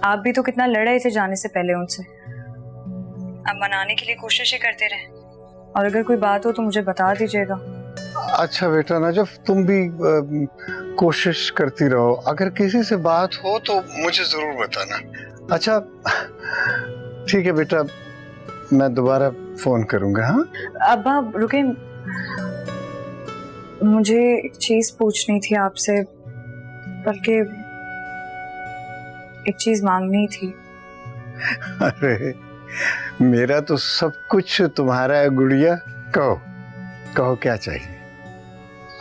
आप भी तो कितना लड़ रहे थे जाने से पहले उनसे। अब मनाने के लिए कोशिश ही करते रहे, और अगर कोई बात हो तो मुझे बता दीजिएगा। अच्छा बेटा नजफ, तुम भी कोशिश करती रहो। अगर किसी से बात हो तो मुझे जरूर बताना। अच्छा ठीक है बेटा, मैं दोबारा फोन करूंगा। हाँ अब्बा रुके, मुझे एक चीज पूछनी थी आपसे, बल्कि एक चीज मांगनी थी। अरे मेरा तो सब कुछ तुम्हारा है गुड़िया, कहो कहो क्या चाहिए।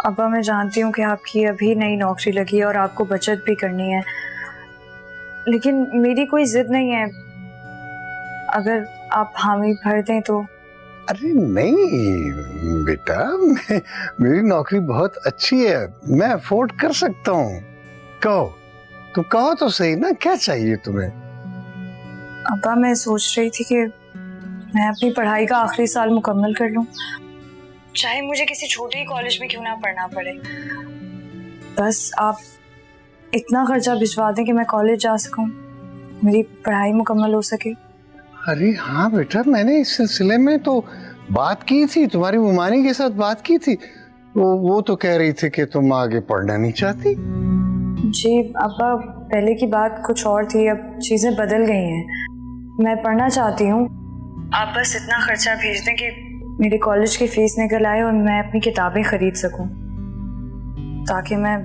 अब्बा मैं जानती हूँ कि आपकी अभी नई नौकरी लगी है और आपको बचत भी करनी है, लेकिन मेरी कोई जिद नहीं है। अगर आप हामी भर दें तो। अरे नहीं बेटा, मेरी नौकरी बहुत अच्छी है, मैं अफोर्ड कर सकता हूँ। कहो, तुम कहो तो सही ना, क्या चाहिए तुम्हें। अब्बा मैं सोच रही थी कि मैं अपनी पढ़ाई का आखिरी साल मुकम्मल कर लूं, चाहे मुझे किसी छोटे ही कॉलेज में क्यों ना पढ़ना पड़े। बस आप इतना खर्चा भिजवा दें कि मैं कॉलेज जा सकूं, मेरी पढ़ाई मुकम्मल हो सके। अरे हाँ बेटा, मैंने इस सिलसिले में तो बात की थी, तुम्हारी मुमानी के साथ बात की थी। वो तो कह रही थी कि तुम आगे पढ़ना नहीं चाहती। जी अब्बा, पहले की बात कुछ और थी, अब चीजें बदल गई हैं। मैं पढ़ना चाहती हूँ, आप बस इतना खर्चा भेज दें कि मेरे कॉलेज की फीस निकल आए और मैं अपनी किताबें खरीद सकूं, ताकि मैं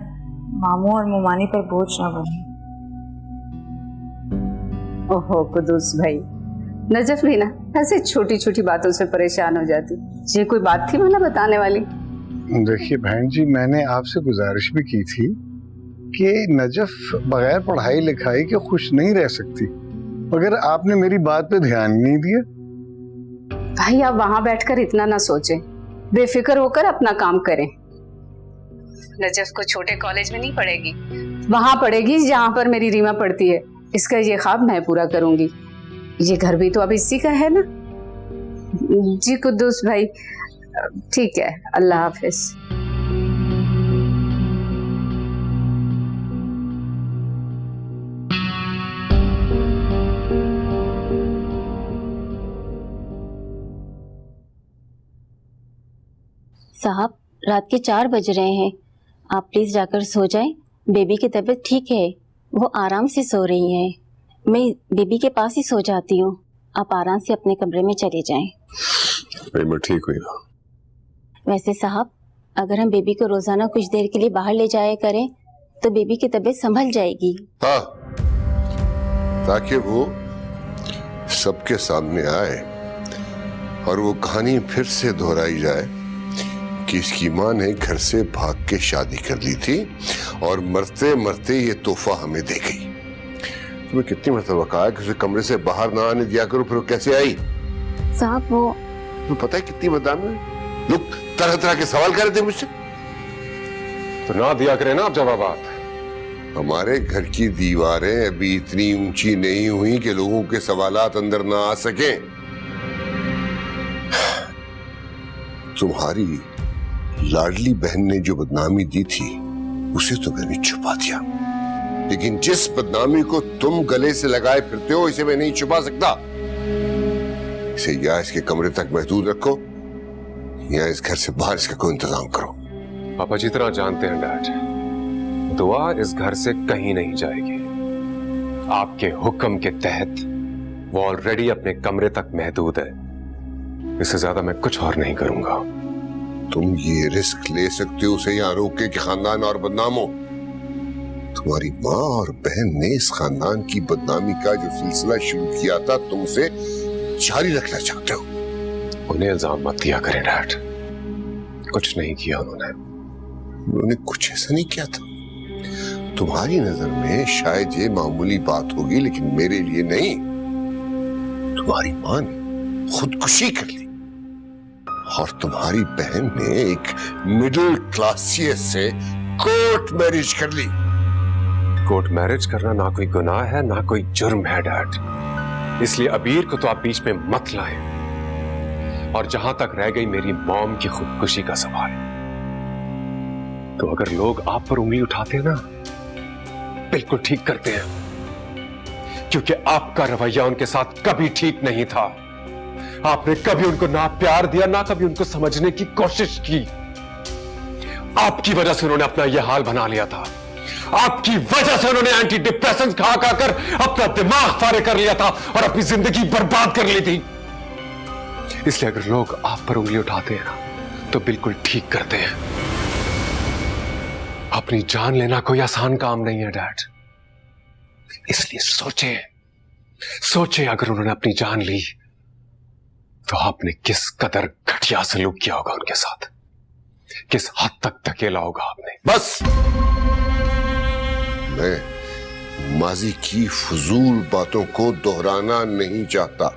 मामू और मुमानी पर बोझ ना बनूं। ओहो कुदूस भाई, नजफ भी ना ऐसे छोटी छोटी बातों से परेशान हो जाती। ये कोई बात थी भला बताने वाली? देखिए बहन जी, मैंने आपसे गुजारिश भी की थी कि नजफ बगैर पढ़ाई लिखाई के खुश नहीं रह सकती, मगर आपने मेरी बात पे ध्यान नहीं दिया। भाई आप वहां बैठकर इतना ना सोचें, बेफिक्र होकर अपना काम करें। नजफ को छोटे कॉलेज में नहीं पढ़ेगी, वहां पढ़ेगी जहां पर मेरी रीमा पढ़ती है। इसका ये ख्वाब मैं पूरा करूंगी। ये घर भी तो अब इसी का है ना। जी कुद्दूस भाई, ठीक है, अल्लाह हाफिज। साहब रात के 4 बज रहे हैं, आप प्लीज जाकर सो जाएं। बेबी की तबीयत ठीक है, वो आराम से सो रही हैं। मैं बेबी के पास ही सो जाती हूँ, आप आराम से अपने कमरे में चले जाएं। मैं ठीक हुई ना। वैसे साहब, अगर हम बेबी को रोजाना कुछ देर के लिए बाहर ले जाया करें तो बेबी की तबीयत संभल जाएगी। हाँ, ताकि वो सबके सामने आए और वो कहानी फिर से दोहराई जाए कि इसकी माँ ने घर से भाग के शादी कर ली थी और मरते मरते ये तोहफा हमें दे गई। तुम्हें कितनी मरतबा कहा कि उसे कमरे से बाहर ना आने दिया करो, फिर वो कैसे आई? साहब वो तुम्हें पता है कितनी बदनामी है? लोग तरह तरह के सवाल कर रहे थे मुझसे, तो ना दिया करें ना आप जवाब। हमारे घर की दीवारें अभी इतनी ऊंची नहीं हुई कि लोगों के सवालात अंदर ना आ सके। तुम्हारी लाडली बहन ने जो बदनामी दी थी उसे तो मैंने छुपा दिया, लेकिन जिस बदनामी को तुम गले से लगाए फिरते हो इसे मैं नहीं छुपा सकता। इसे या इसके कमरे तक महदूद रखो या इस घर से बाहर इसका कोई इंतजाम करो। पापा जितना जानते हैं डैड, दुआ इस घर से कहीं नहीं जाएगी। आपके हुक्म के तहत वो ऑलरेडी अपने कमरे तक महदूद है, इससे ज्यादा मैं कुछ और नहीं करूंगा। तुम ये रिस्क ले सकते हो उसे यहाँ रोक के कि खानदान और बदनाम हो। तुम्हारी माँ और बहन ने इस खानदान की बदनामी का जो सिलसिला शुरू किया था तुम उसे जारी रखना चाहते हो। उन्हें इल्जाम मत दिया करें डैड, कुछ नहीं किया उन्होंने कुछ ऐसा नहीं किया था। तुम्हारी नजर में शायद ये मामूली बात होगी, लेकिन मेरे लिए नहीं। तुम्हारी माँ ने खुदकुशी कर ली और तुम्हारी बहन ने एक मिडिल क्लासियस से कोर्ट मैरिज कर ली। कोर्ट मैरिज करना ना कोई गुनाह है ना कोई जुर्म है डैड, इसलिए अबीर को तो आप बीच में मत लाएं। और जहां तक रह गई मेरी मॉम की खुदकुशी का सवाल, तो अगर लोग आप पर उंगली उठाते हैं ना, बिल्कुल ठीक करते हैं, क्योंकि आपका रवैया उनके साथ कभी ठीक नहीं था। आपने कभी उनको ना प्यार दिया, ना कभी उनको समझने की कोशिश की। आपकी वजह से उन्होंने अपना यह हाल बना लिया था। आपकी वजह से उन्होंने एंटी डिप्रेसेंट्स खा खाकर अपना दिमाग फारे कर लिया था और अपनी जिंदगी बर्बाद कर ली थी। इसलिए अगर लोग आप पर उंगली उठाते हैं ना, तो बिल्कुल ठीक करते हैं। अपनी जान लेना कोई आसान काम नहीं है डैड। इसलिए सोचे अगर उन्होंने अपनी जान ली तो आपने किस कदर घटिया सलूक किया होगा उनके साथ, किस हद तक धकेला होगा आपने। बस मैं माजी की फजूल बातों को दोहराना नहीं चाहता।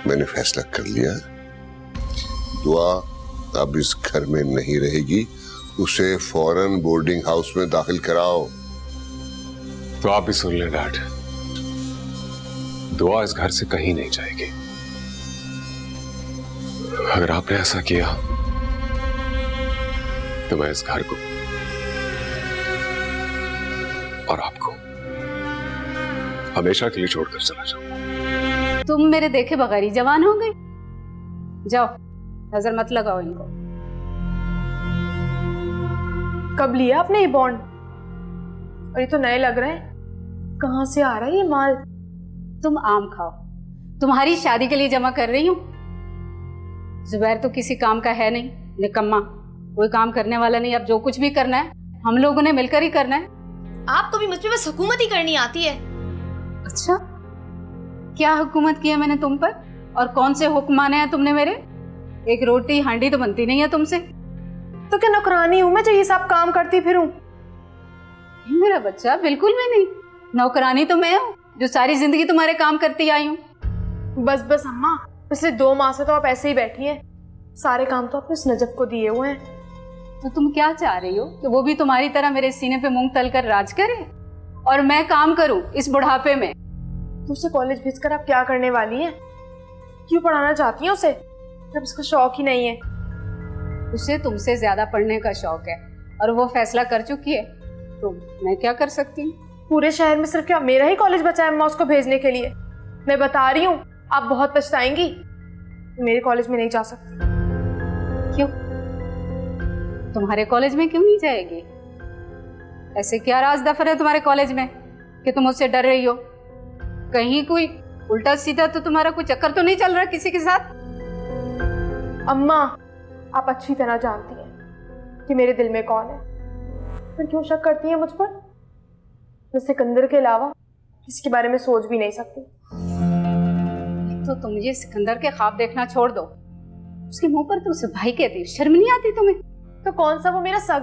मैंने फैसला कर लिया, दुआ अब इस घर में नहीं रहेगी, उसे फौरन बोर्डिंग हाउस में दाखिल कराओ। तो आप भी सुन लें डैड, दुआ इस घर से कहीं नहीं जाएगी। अगर आपने ऐसा किया तो मैं इस घर को और आपको हमेशा के लिए छोड़कर चला जाऊंगा। तुम मेरे देखे बगैर ही जवान हो गई। जाओ, नजर मत लगाओ इनको। कब लिया आपने ये बॉन्ड? और ये तो नए लग रहे हैं। कहाँ से आ रहा है ये माल? तुम आम खाओ, तुम्हारी शादी के लिए जमा कर रही हूँ। जुबैर तो किसी काम का है नहीं, निकम्मा, कोई काम करने वाला नहीं। अब जो कुछ भी करना है हम लोगों ने मिलकर ही करना है। आपको भी मुझ पे बस हुकूमत ही करनी आती है। अच्छा, क्या हुकूमत की है मैंने तुम पर? और कौन से हुक्म माने हैं तुमने मेरे? एक रोटी हांडी तो बनती नहीं है तुमसे। तो क्या नौकरानी हूँ मैं जो ये सब काम करती फिरूं? मेरा बच्चा, बिल्कुल भी नहीं। नौकरानी तो मैं हूँ जो सारी जिंदगी तुम्हारे काम करती आई हूँ। बस बस अम्मा, पिछले 2 माह से तो आप ऐसे ही बैठी हैं। सारे काम तो आपने उस नजफ को दिए हुए हैं। तो तुम क्या चाह रही हो कि वो भी तुम्हारी तरह मेरे सीने पे मूंग तलकर राज करे और मैं काम करूं इस बुढ़ापे में? तो उसे कॉलेज भेजकर आप क्या करने वाली हैं? क्यों पढ़ाना चाहती हैं उसे जब उसका शौक ही नहीं है? उसे तुमसे ज्यादा पढ़ने का शौक है और वो फैसला कर चुकी है, तो मैं क्या कर सकती हूँ? पूरे शहर में सिर्फ क्या मेरा ही कॉलेज बचा है अम्मा उसको भेजने के लिए? मैं बता रही हूँ, आप बहुत पछताएंगी। मेरे कॉलेज में नहीं जा सकती। क्यों? तुम्हारे कॉलेज में क्यों नहीं जाएगी? ऐसे क्या राज दफर है तुम्हारे कॉलेज में कि तुम उससे डर रही हो? कहीं कोई उल्टा सीधा तो तुम्हारा कोई चक्कर तो नहीं चल रहा किसी के साथ? अम्मा, आप अच्छी तरह जानती हैं कि मेरे दिल में कौन है। फिर क्यों शक करती हैं मुझ पर? मैं सिकंदर के अलावा किसी के बारे में सोच भी नहीं सकती। तो तुम ये सिकंदर के ख्वाब देखना छोड़ दो। उसके मुंह पर तो उसे भाई कहती, शर्म नहीं आती तुम्हें? तो कौन सा वो मेरा सगा